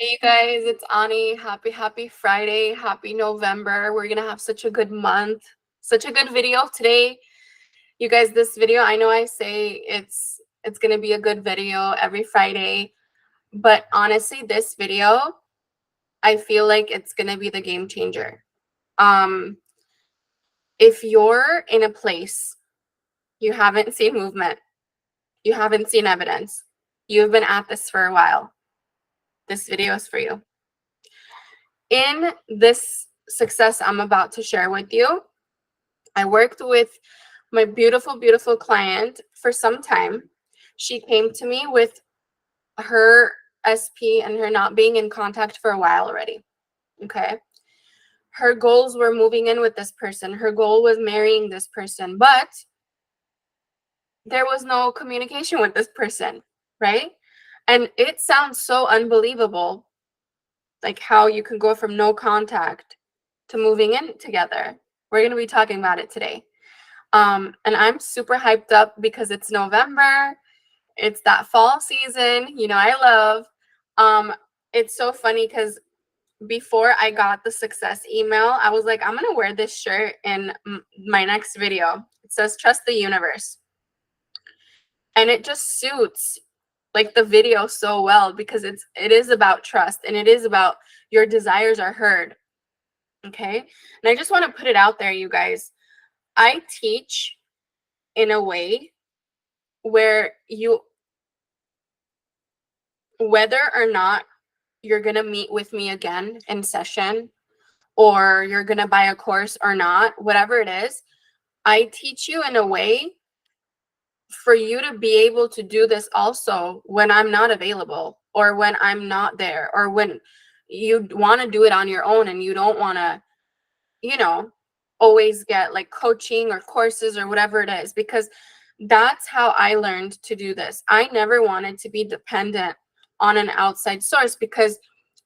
Hey you guys, it's Ani. Happy Friday. Happy November. We're gonna have such a good month. Such a good video today. You guys, this video, I know I say it's gonna be a good video every Friday, but honestly, this video, I feel like it's gonna be the game changer. If you're in a place you haven't seen movement, you haven't seen evidence, you've been at this for a while, this video is for you. In this success I'm about to share with you, I worked with my beautiful client for some time. She came to me with her SP and her not being in contact for a while already. Okay. Her goals were moving in with this person. Her goal was marrying this person, but there was no communication with this person, right? And it sounds so unbelievable, like how you can go from no contact to moving in together. We're going to be talking about it today. And I'm super hyped up because it's November. It's that fall season, I love. It's so funny because before I got the success email, I was like, I'm going to wear this shirt in my next video. It says, trust the universe. And it just suits like the video so well because it is about trust and it is about your desires are heard. Okay. And I just want to put it out there, you guys. I teach in a way where whether or not you're going to meet with me again in session or you're going to buy a course or not, whatever it is, I teach you in a way for you to be able to do this also when I'm not available or when I'm not there or when you want to do it on your own and you don't want to, always get like coaching or courses or whatever it is, because that's how I learned to do this. I never wanted to be dependent on an outside source because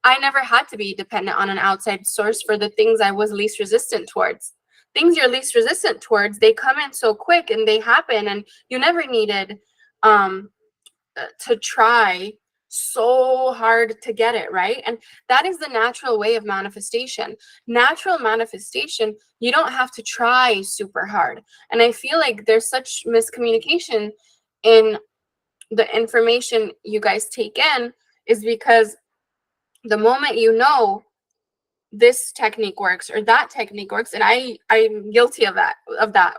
I never had to be dependent on an outside source for the things I was least resistant towards. Things you're least resistant towards, they come in so quick and they happen, and you never needed to try so hard to get it, right? And that is the natural way of manifestation. Natural manifestation, you don't have to try super hard. And I feel like there's such miscommunication in the information you guys take in is because the moment you know this technique works or that technique works, and I'm guilty of that.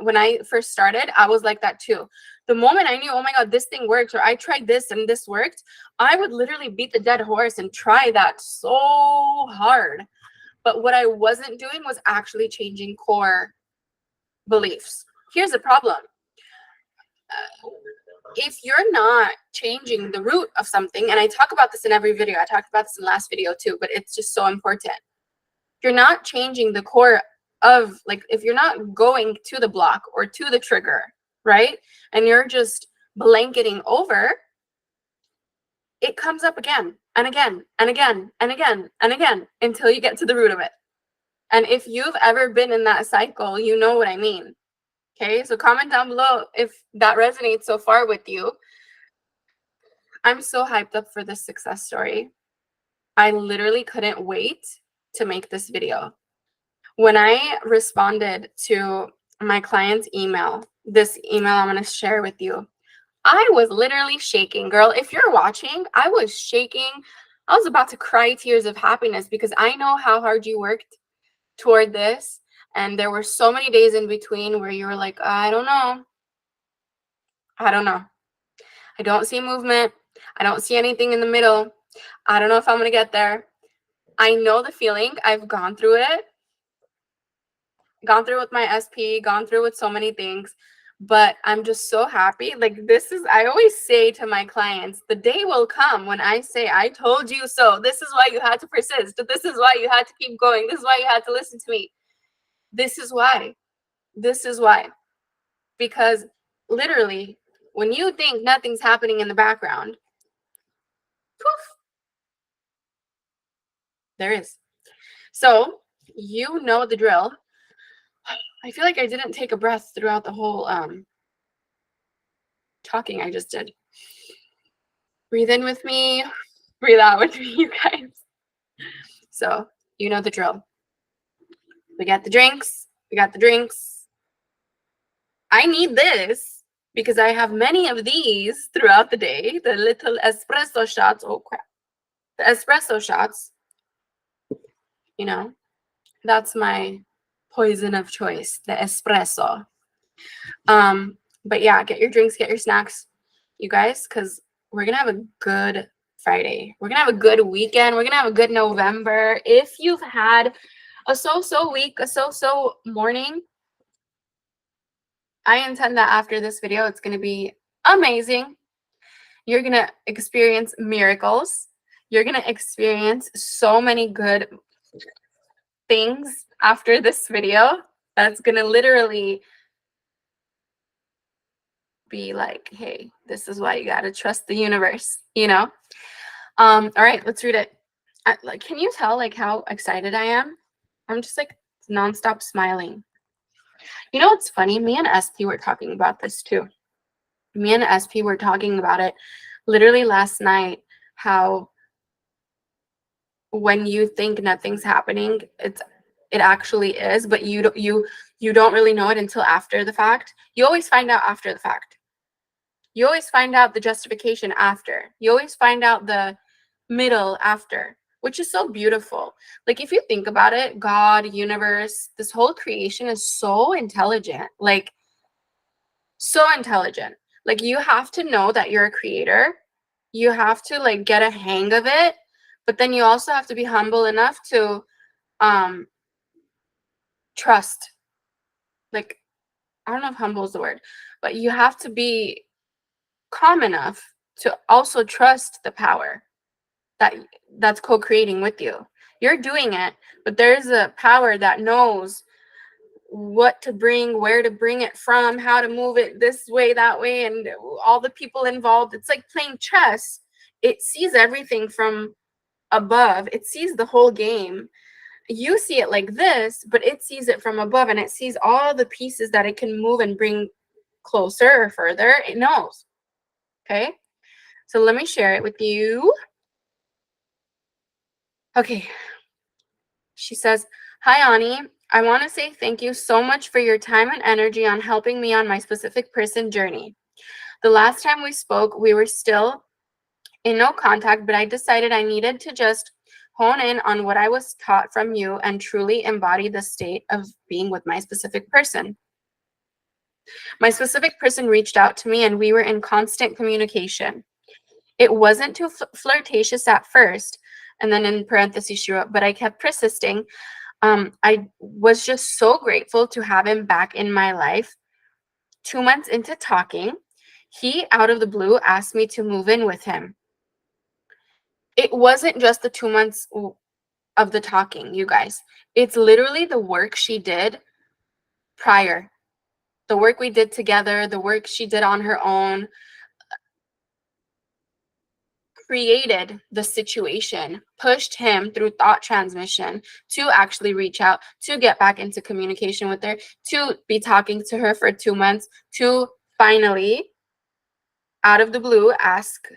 When I first started, I was like that too. The moment I knew, oh my god, this thing works, or I tried this and this worked, I would literally beat the dead horse and try that so hard. But what I wasn't doing was actually changing core beliefs. Here's the problem. If you're not changing the root of something, and I talk about this in every video, I talked about this in the last video too, but it's just so important. You're not changing the core of, like, if you're not going to the block or to the trigger, right? And you're just blanketing over, it comes up again and again and again and again and again until you get to the root of it. And if you've ever been in that cycle, you know what I mean. Okay, so comment down below if that resonates so far with you. I'm so hyped up for this success story. I literally couldn't wait to make this video. When I responded to my client's email, this email I'm going to share with you, I was literally shaking, girl. If you're watching, I was shaking. I was about to cry tears of happiness because I know how hard you worked toward this. And there were so many days in between where you were like, I don't know. I don't know. I don't see movement. I don't see anything in the middle. I don't know if I'm going to get there. I know the feeling. I've gone through it. Gone through with my SP, gone through with so many things, but I'm just so happy. Like, this is, I always say to my clients, the day will come when I say, I told you so. This is why you had to persist. This is why you had to keep going. This is why you had to listen to me. This is why. This is why. Because literally, when you think nothing's happening in the background, poof, there is. So you know the drill. I feel like I didn't take a breath throughout the whole talking I just did. Breathe in with me, breathe out with me, you guys. So you know the drill. We got the drinks. We got the drinks. I need this because I have many of these throughout the day. The little espresso shots. Oh, crap. The espresso shots. You know, that's my poison of choice, the espresso. But yeah, get your drinks, get your snacks, you guys, because we're going to have a good Friday. We're going to have a good weekend. We're going to have a good November. If you've had a so-so week, a so-so morning, I intend that after this video, it's going to be amazing. You're going to experience miracles. You're going to experience so many good things after this video. That's going to literally be like, hey, this is why you got to trust the universe, you know? All right, let's read it. Like, can you tell like how excited I am? I'm just like nonstop smiling. You know what's funny? Me and SP were talking about this too. Me and SP were talking about it literally last night, how when you think nothing's happening, it actually is, but you don't really know it until after the fact. You always find out after the fact. You always find out the justification after. You always find out the middle after, which is so beautiful. Like, if you think about it, God, universe, this whole creation is so intelligent. Like, so intelligent. Like, you have to know that you're a creator. You have to like get a hang of it, but then you also have to be humble enough to trust. Like, I don't know if humble is the word, but you have to be calm enough to also trust the power that's co-creating with you. You're doing it, but there's a power that knows what to bring, where to bring it from, how to move it this way, that way, and all the people involved. It's like playing chess. It sees everything from above. It sees the whole game. You see it like this, but it sees it from above, and it sees all the pieces that it can move and bring closer or further. It knows. Okay, so let me share it with you. Okay, she says, hi Ani, I want to say thank you so much for your time and energy on helping me on my specific person journey. The last time we spoke, we were still in no contact, but I decided I needed to just hone in on what I was taught from you and truly embody the state of being with my specific person. My specific person reached out to me and we were in constant communication. It wasn't too flirtatious at first, and then in parentheses she wrote, but I kept persisting. I was just so grateful to have him back in my life. 2 months into talking, he out of the blue asked me to move in with him. It wasn't just the 2 months of the talking, you guys. It's literally the work she did prior. The work we did together, the work she did on her own, created the situation, pushed him through thought transmission to actually reach out, to get back into communication with her, to be talking to her for 2 months, to finally, out of the blue, ask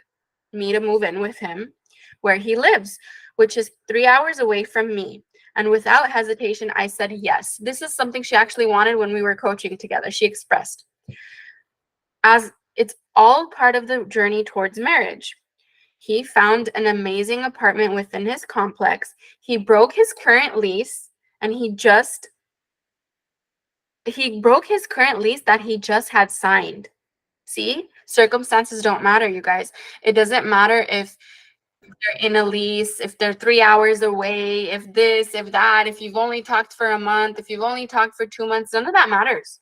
me to move in with him where he lives, which is 3 hours away from me. And without hesitation, I said yes. This is something she actually wanted when we were coaching together. She expressed, as it's all part of the journey towards marriage. He found an amazing apartment within his complex. He broke his current lease, and he broke his current lease that he just had signed. See, circumstances don't matter, you guys. It doesn't matter if they're in a lease, if they're 3 hours away, if this, if that, if you've only talked for a month, if you've only talked for 2 months, none of that matters.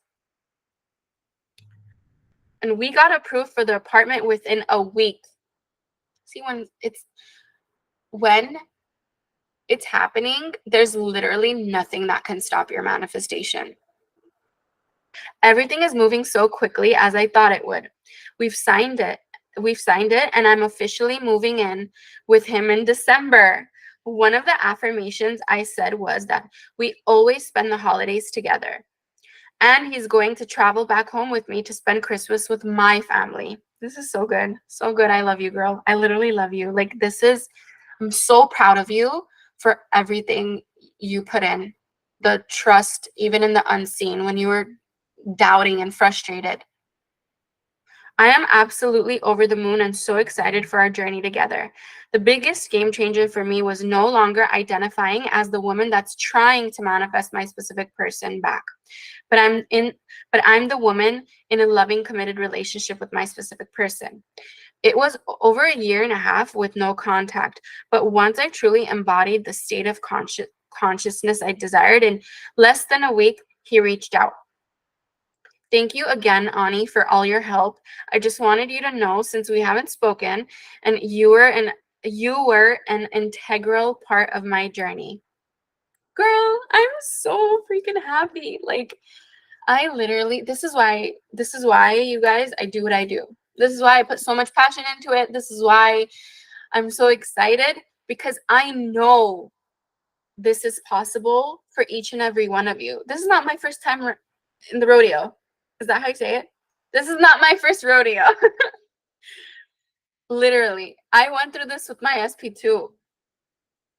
And we got approved for the apartment within a week. See, when it's happening, there's literally nothing that can stop your manifestation. Everything is moving so quickly as I thought it would. We've signed it, and I'm officially moving in with him in December. One of the affirmations I said was that we always spend the holidays together. And he's going to travel back home with me to spend Christmas with my family. This is so good. So good. I love you, girl. I literally love you. Like, I'm so proud of you for everything you put in, the trust, even in the unseen, when you were doubting and frustrated. I am absolutely over the moon and so excited for our journey together. The biggest game changer for me was no longer identifying as the woman that's trying to manifest my specific person back. But I'm the woman in a loving, committed relationship with my specific person. It was over a year and a half with no contact, but once I truly embodied the state of consciousness I desired, in less than a week, he reached out. Thank you again, Ani, for all your help. I just wanted you to know, since we haven't spoken, and you were an integral part of my journey. Girl, I'm so freaking happy. Like, I literally, this is why, you guys, I do what I do. This is why I put so much passion into it. This is why I'm so excited, because I know this is possible for each and every one of you. This is not my first time in the rodeo. Is that how you say it? This is not my first rodeo. Literally, I went through this with my SP2.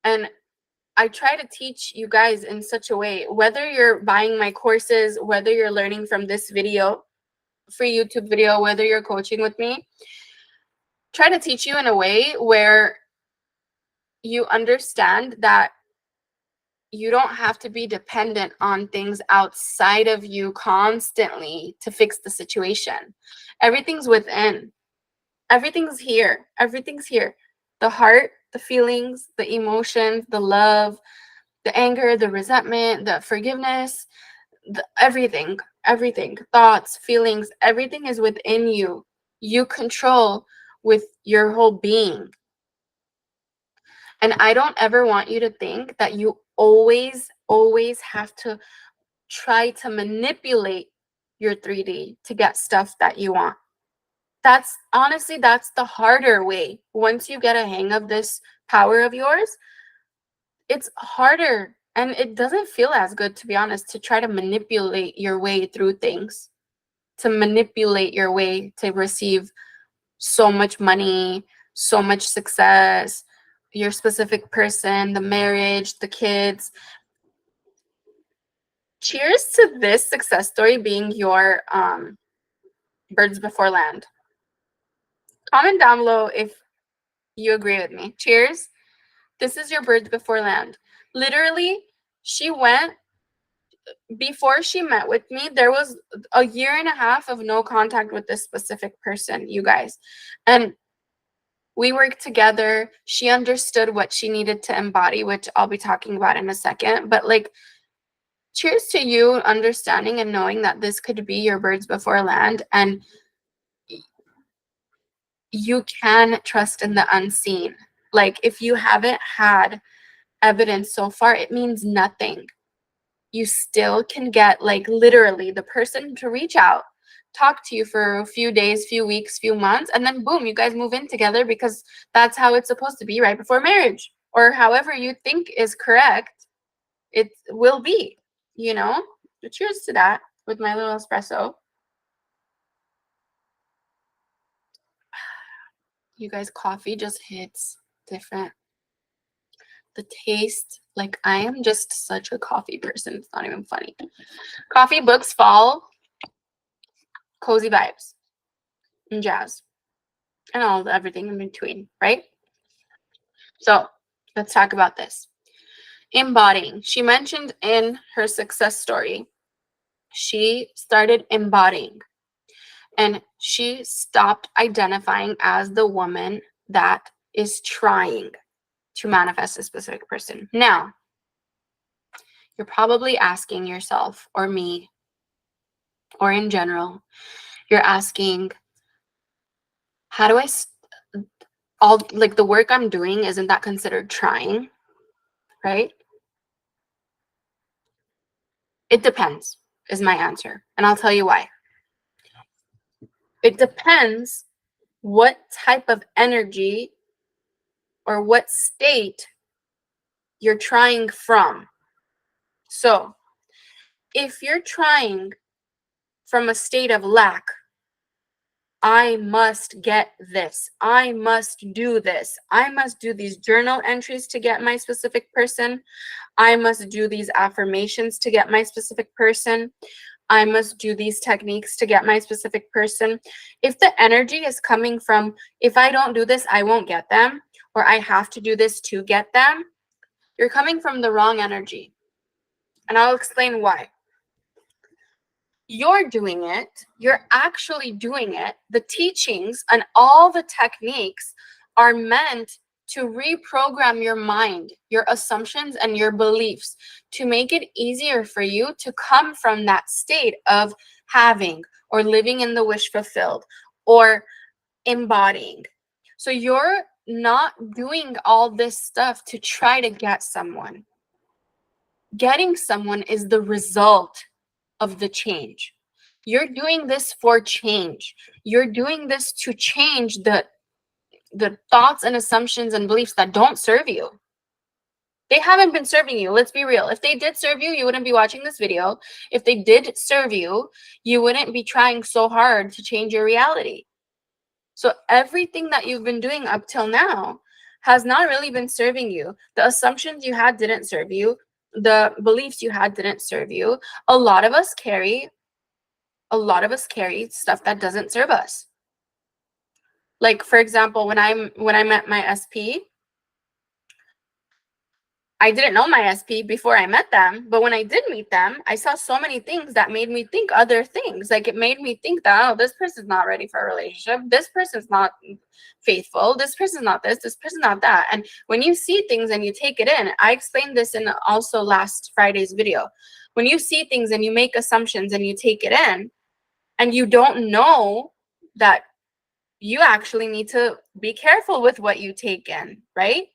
And I try to teach you guys in such a way, whether you're buying my courses, whether you're learning from this video, free YouTube video, whether you're coaching with me, try to teach you in a way where you understand that you don't have to be dependent on things outside of you constantly to fix the situation. Everything's within. Everything's here. Everything's here. The heart, the feelings, the emotions, the love, the anger, the resentment, the forgiveness, everything, thoughts, feelings, everything is within you. You control with your whole being. And I don't ever want you to think that you always have to try to manipulate your 3D to get stuff that you want. That's honestly, that's the harder way. Once you get a hang of this power of yours, it's harder. And it doesn't feel as good, to be honest, to try to manipulate your way through things, to manipulate your way to receive so much money, so much success, your specific person, the marriage, the kids. Cheers to this success story being your birds before land. Comment down below if you agree with me. Cheers. This is your birds before land. Literally, she went, before she met with me, there was a year and a half of no contact with this specific person, you guys. And we worked together. She understood what she needed to embody, which I'll be talking about in a second. But like, cheers to you understanding and knowing that this could be your birds before land. And you can trust in the unseen. Like, if you haven't had evidence so far, it means nothing. You still can get, like, literally the person to reach out, talk to you for a few days, few weeks, few months, and then boom, you guys move in together, because that's how it's supposed to be right before marriage, or however you think is correct, it will be, you know? But cheers to that with my little espresso. You guys, coffee just hits different. The taste, like, I am just such a coffee person. It's not even funny. Coffee, books, fall, cozy vibes, and jazz, and everything in between, right? So let's talk about this. Embodying. She mentioned in her success story, she started embodying, and she stopped identifying as the woman that is trying to manifest a specific person. Now, you're probably asking yourself, or me, or in general, you're asking, how do I all, like, the work I'm doing, isn't that considered trying, right? It depends, is my answer, and I'll tell you why. It depends what type of energy or what state you're trying from. So if you're trying from a state of lack, I must get this. I must do this. I must do these journal entries to get my specific person. I must do these affirmations to get my specific person. I must do these techniques to get my specific person. If the energy is coming from, if I don't do this, I won't get them, or I have to do this to get them, you're coming from the wrong energy. And I'll explain why. You're doing it, you're actually doing it. The teachings and all the techniques are meant to reprogram your mind, your assumptions, and your beliefs to make it easier for you to come from that state of having or living in the wish fulfilled or embodying. So you're not doing all this stuff to try to get someone. Getting someone is the result of the change. You're doing this for change. You're doing this to change the thoughts and assumptions and beliefs that don't serve you. They haven't been serving you. Let's be real. If they did serve you, you wouldn't be watching this video. If they did serve you, you wouldn't be trying so hard to change your reality. So everything that you've been doing up till now has not really been serving you. The assumptions you had didn't serve you. The beliefs you had didn't serve you. A lot of us carry stuff that doesn't serve us. Like, for example, when I met my SP, I didn't know my SP before I met them, but when I did meet them, I saw so many things that made me think other things. Like, it made me think that, oh, this person's not ready for a relationship. This person's not faithful. This person's not this person's not that. And when you see things and you take it in, I explained this in also last Friday's video. When you see things and you make assumptions and you take it in, and you don't know that you actually need to be careful with what you take in, right?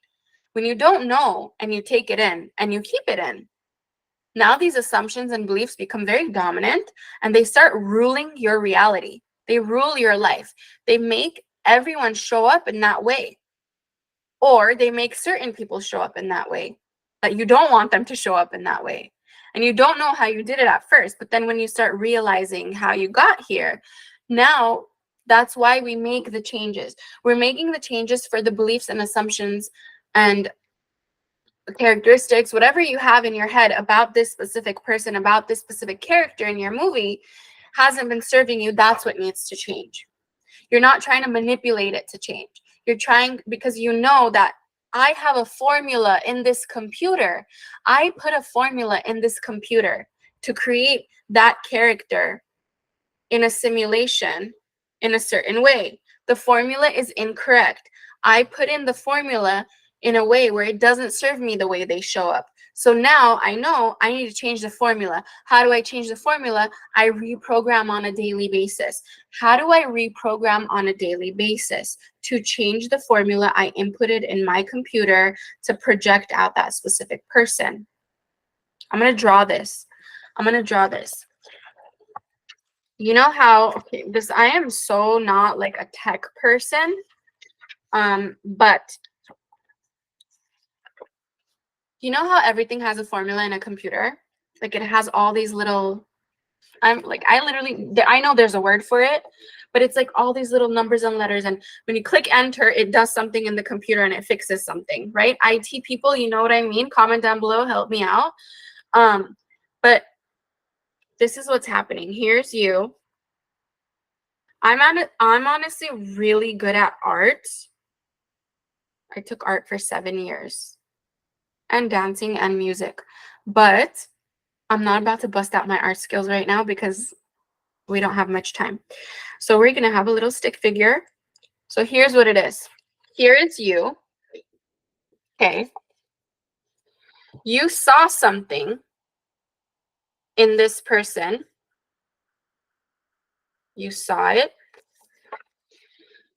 When you don't know and you take it in and you keep it in, now these assumptions and beliefs become very dominant and they start ruling your reality. They rule your life. They make everyone show up in that way. Or they make certain people show up in that way that you don't want them to show up in that way. And you don't know how you did it at first, but then when you start realizing how you got here, now that's why we make the changes. We're making the changes for the beliefs and assumptions and characteristics, whatever you have in your head about this specific person, about this specific character in your movie hasn't been serving you. That's what needs to change. You're not trying to manipulate it to change. You're trying because you know that I have a formula in this computer. I put a formula in this computer to create that character in a simulation in a certain way. The formula is incorrect. I put in the formula in a way where it doesn't serve me the way they show up. So now I know I need to change the formula. How do I change the formula? I reprogram on a daily basis. How do I reprogram on a daily basis? To change the formula I inputted in my computer to project out that specific person. I'm going to draw this. You know how, okay, I am so not like a tech person, but you know how everything has a formula in a computer? Like it has all these little, I know there's a word for it, but it's like all these little numbers and letters. And when you click enter, it does something in the computer and it fixes something, right? IT people, you know what I mean? Comment down below, help me out. But this is what's happening. Here's you. I'm honestly really good at art. I took art for 7 years and dancing and music, but I'm not about to bust out my art skills right now because we don't have much time. So we're going to have a little stick figure. So here's what it is. Here is you. Okay. You saw something in this person. You saw it.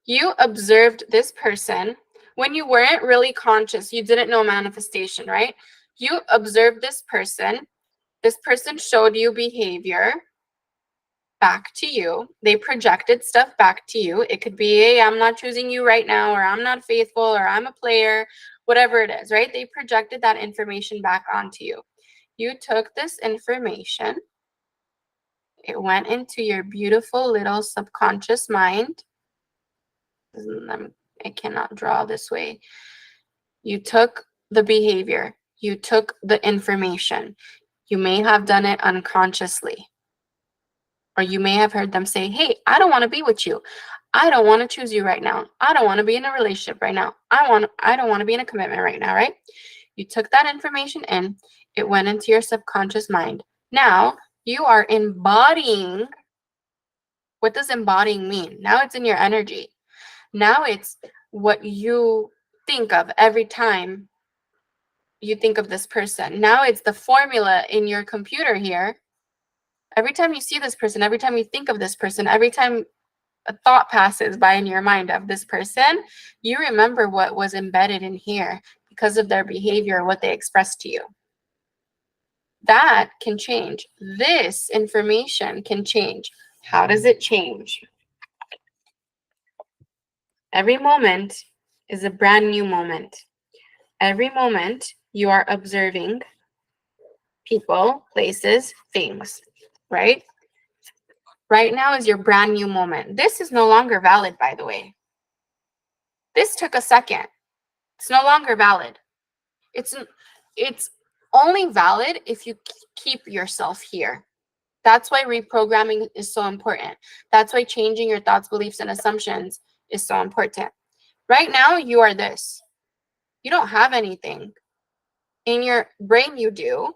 You observed this person when you weren't really conscious. You didn't know manifestation, right? You observed this person. This person showed you behavior back to you. They projected stuff back to you. It could be, hey, I'm not choosing you right now, or I'm not faithful, or I'm a player, whatever it is, right? They projected that information back onto you. You took this information It went into your beautiful little subconscious mind. I cannot draw this way. You took the behavior. You took the information. You may have done it unconsciously. Or you may have heard them say, hey, I don't want to be with you. I don't want to choose you right now. I don't want to be in a relationship right now. I don't want to be in a commitment right now, right? You took that information in. It went into your subconscious mind. Now you are embodying. What does embodying mean? Now it's in your energy. Now it's what you think of every time you think of this person. Now it's the formula in your computer here. Every time you see this person, every time you think of this person, every time a thought passes by in your mind of this person, you remember what was embedded in here because of their behavior, what they expressed to you. That can change. This information can change. How does it change? Every moment is a brand new moment. Every moment you are observing people, places, things, right? Right now is your brand new moment. This is no longer valid, by the way. This took a second. It's no longer valid. It's only valid if you keep yourself here. That's why reprogramming is so important. That's why changing your thoughts, beliefs, and assumptions is so important. Right now, you are this. You don't have anything. In your brain, you do.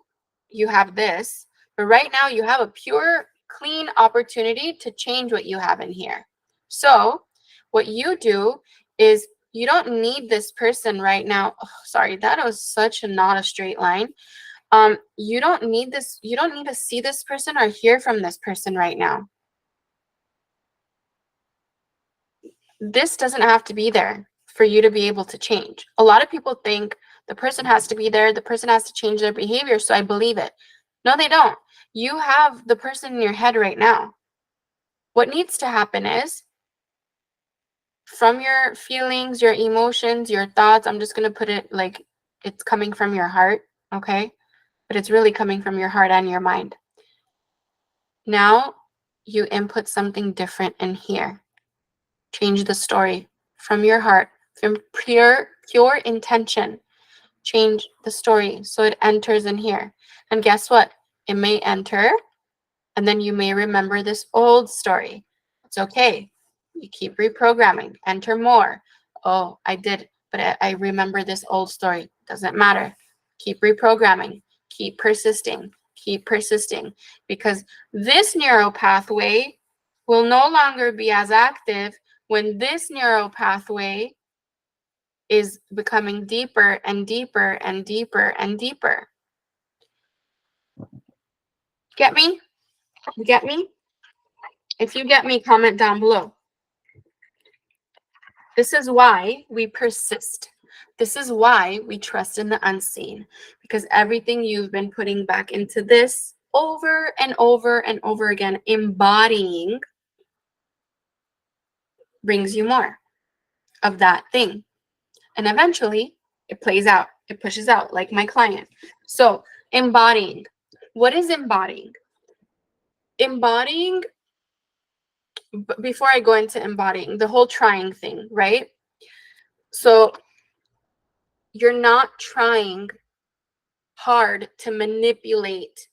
You have this. But right now, you have a pure, clean opportunity to change what you have in here. So what you do is you don't need this person right now. Oh, sorry, that was such not a straight line. You don't need this. You don't need to see this person or hear from this person right now. This doesn't have to be there for you to be able to change. A lot of people think the person has to be there. The person has to change their behavior. So I believe it. No, they don't. You have the person in your head right now. What needs to happen is from your feelings, your emotions, your thoughts. I'm just going to put it like it's coming from your heart. Okay. But it's really coming from your heart and your mind. Now you input something different in here. Change the story from your heart, from pure intention. Change the story so it enters in here. And guess what? It may enter, and then you may remember this old story. It's okay. You keep reprogramming. Enter more. Oh, I did, but I remember this old story. Doesn't matter. Keep reprogramming. Keep persisting. Keep persisting. Because this neural pathway will no longer be as active when this neural pathway is becoming deeper and deeper and deeper and deeper. Get me? Get me? If you get me, comment down below. This is why we persist. This is why we trust in the unseen. Because everything you've been putting back into this over and over and over again, embodying, brings you more of that thing. And eventually, it plays out. It pushes out, like my client. So, embodying. What is embodying? Embodying, before I go into embodying, the whole trying thing, right? So, you're not trying hard to manipulate.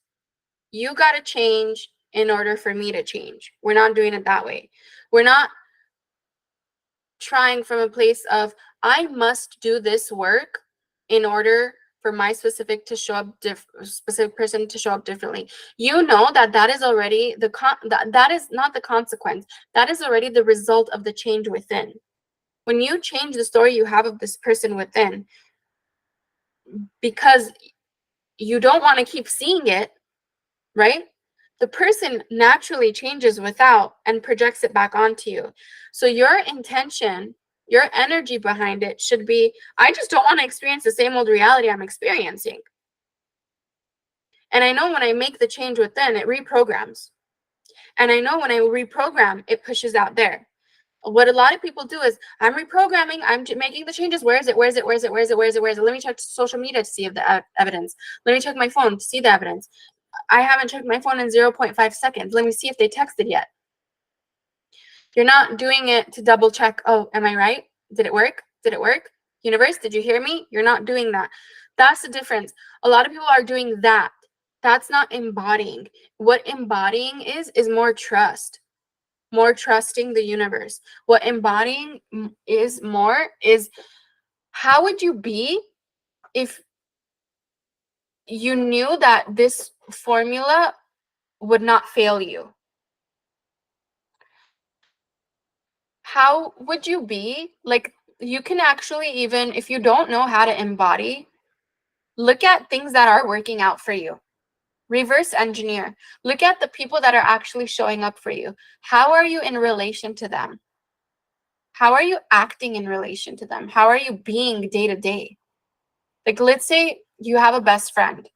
You got to change in order for me to change. We're not doing it that way. We're not trying from a place of, I must do this work in order for my specific to show up specific person to show up differently. You know that is already that is not the consequence. That is already the result of the change within. When you change the story you have of this person within, because you don't want to keep seeing it, right? The person naturally changes without and projects it back onto you. So your intention, your energy behind it should be, I just don't want to experience the same old reality I'm experiencing. And I know when I make the change within, it reprograms. And I know when I reprogram, it pushes out there. What a lot of people do is, I'm reprogramming, I'm making the changes. Where is it? Where is it? Where is it? Where is it? Where is it? Where is it? Let me check social media to see the evidence. Let me check my phone to see the evidence. I haven't checked my phone in 0.5 seconds. Let me see if they texted yet. You're not doing it to double check, oh, am I right? Did it work? Did it work? Universe, did you hear me? You're not doing that. That's the difference. A lot of people are doing that. That's not embodying. What embodying is more trust, more trusting the universe. What embodying is more is, how would you be if you knew that this formula would not fail you? How would you be? Like, you can actually, even if you don't know how to embody, look at things that are working out for you. Reverse engineer. Look at the people that are actually showing up for you. How are you in relation to them? How are you acting in relation to them? How are you being day to day? Like, let's say you have a best friend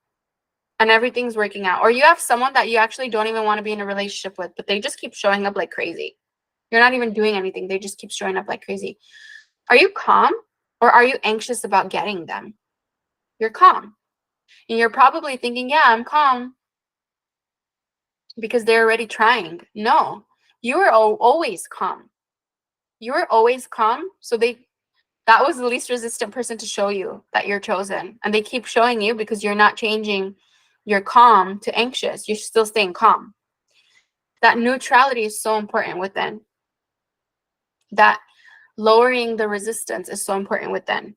and everything's working out, or you have someone that you actually don't even want to be in a relationship with, but they just keep showing up like crazy. You're not even doing anything. They just keep showing up like crazy. Are you calm, or are you anxious about getting them? You're calm. And you're probably thinking, yeah, I'm calm because they're already trying. No, you are always calm. You are always calm. So that was the least resistant person to show you that you're chosen. And they keep showing you because you're not changing your calm to anxious. You're still staying calm. That neutrality is so important within. That lowering the resistance is so important within.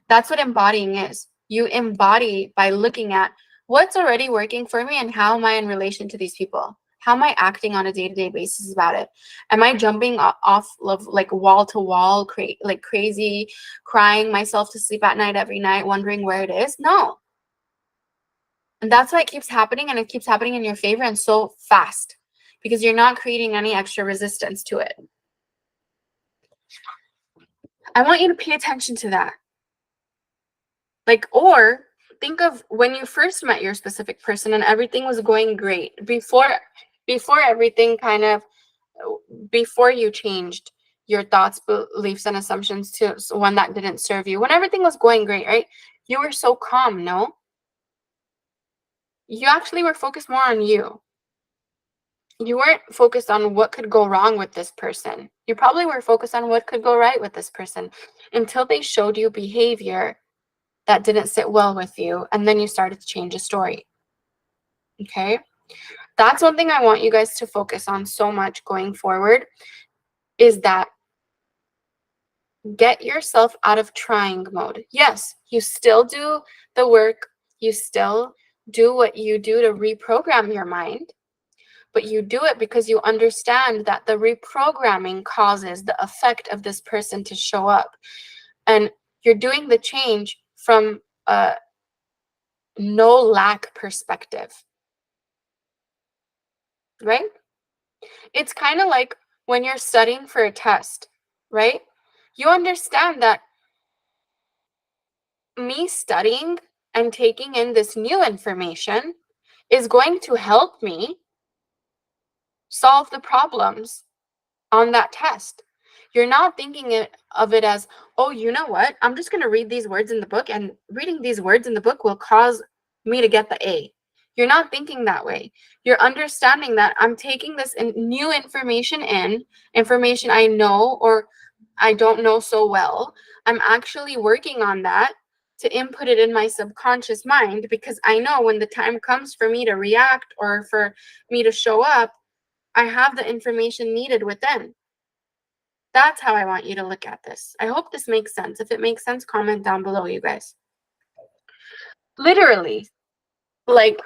That's what embodying is. You embody by looking at what's already working for me and how am I in relation to these people? How am I acting on a day-to-day basis about it? Am I jumping off of like wall to wall, like crazy, crying myself to sleep at night every night, wondering where it is? No. And that's why it keeps happening, and it keeps happening in your favor and so fast because you're not creating any extra resistance to it. I want you to pay attention to that. Like, or think of when you first met your specific person and everything was going great before everything kind of, before you changed your thoughts, beliefs, and assumptions to one that didn't serve you. When everything was going great, right? You were so calm, no? You actually were focused more on you. You weren't focused on what could go wrong with this person. You probably were focused on what could go right with this person until they showed you behavior that didn't sit well with you, and then you started to change the story. Okay? That's one thing I want you guys to focus on so much going forward, is that get yourself out of trying mode. Yes, you still do the work, you still do what you do to reprogram your mind, but you do it because you understand that the reprogramming causes the effect of this person to show up. And you're doing the change from a no lack perspective, right? It's kind of like when you're studying for a test, right? You understand that me studying and taking in this new information is going to help me solve the problems on that test. You're not thinking of it as, oh, you know what? I'm just going to read these words in the book, and reading these words in the book will cause me to get the A. You're not thinking that way. You're understanding that I'm taking this new information I know or I don't know so well. I'm actually working on that to input it in my subconscious mind, because I know when the time comes for me to react or for me to show up, I have the information needed within. That's how I want you to look at this. I hope this makes sense. If it makes sense, comment down below, you guys. Literally, like,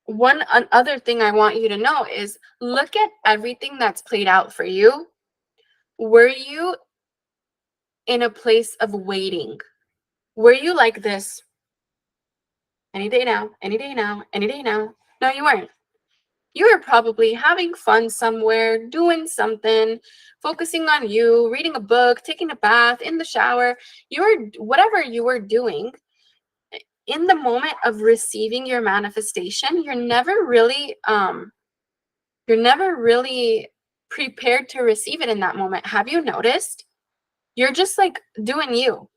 one other thing I want you to know is look at everything that's played out for you. Were you in a place of waiting? Were you like this? Any day now, any day now, any day now. No, you weren't. You were probably having fun somewhere, doing something, focusing on you, reading a book, taking a bath, in the shower. You were, whatever you were doing, in the moment of receiving your manifestation, you're never really prepared to receive it in that moment. Have you noticed? You're just like doing you,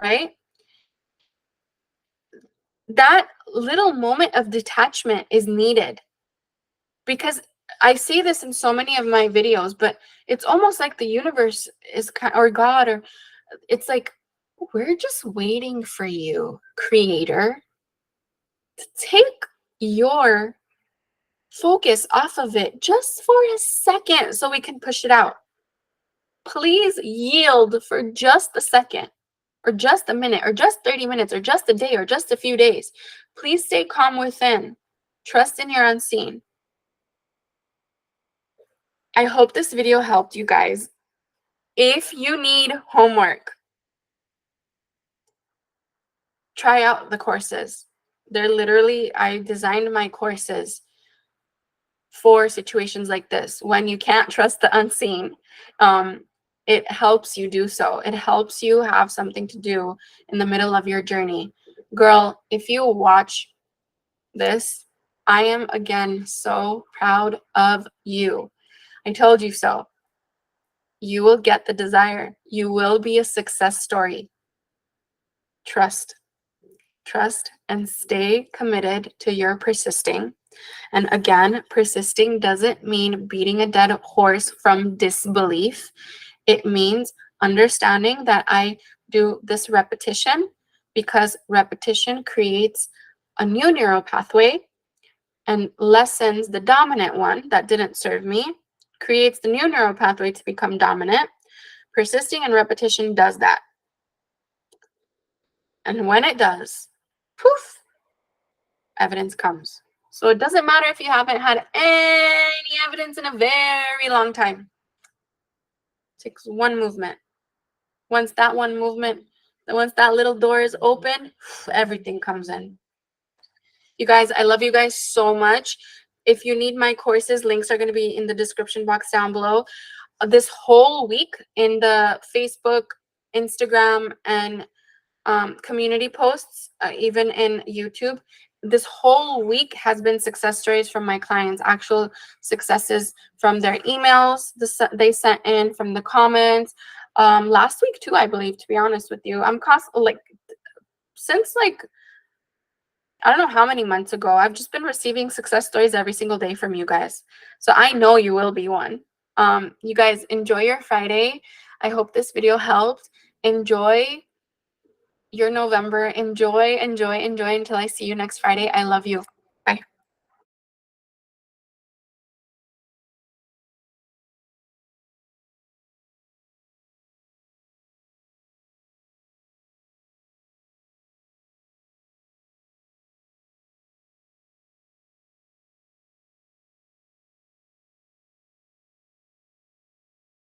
right? that little moment of detachment is needed, because I see this in so many of my videos, but it's almost like the universe is or God, or it's like, we're just waiting for you, creator, to take your focus off of it just for a second so we can push it out. Please yield for just a second, or just a minute, or just 30 minutes, or just a day, or just a few days. Please stay calm within. Trust in your unseen. I hope this video helped you guys. If you need homework, try out the courses. They're literally, I designed my courses for situations like this when you can't trust the unseen. It helps you do so. It helps you have something to do in the middle of your journey. Girl, if you watch this, I am again so proud of you. I told you so. You will get the desire. You will be a success story. Trust. Trust and stay committed to your persisting. And again, persisting doesn't mean beating a dead horse from disbelief. It means understanding that I do this repetition because repetition creates a new neural pathway and lessens the dominant one that didn't serve me, creates the new neural pathway to become dominant. Persisting and repetition does that. And when it does, poof, evidence comes. So it doesn't matter if you haven't had any evidence in a very long time. It takes one movement. Once that little door is open, everything comes in. You guys, I love you guys so much. If you need my courses, links are going to be in the description box down below. This whole week in the Facebook, Instagram, and community posts, even in YouTube, this whole week has been success stories from my clients, actual successes from their emails they sent in, from the comments. Last week too, I believe, to be honest with you. Since I don't know how many months ago, I've just been receiving success stories every single day from you guys. So I know you will be one. You guys enjoy your Friday. I hope this video helped. Enjoy your November. Enjoy until I see you next Friday. I love you.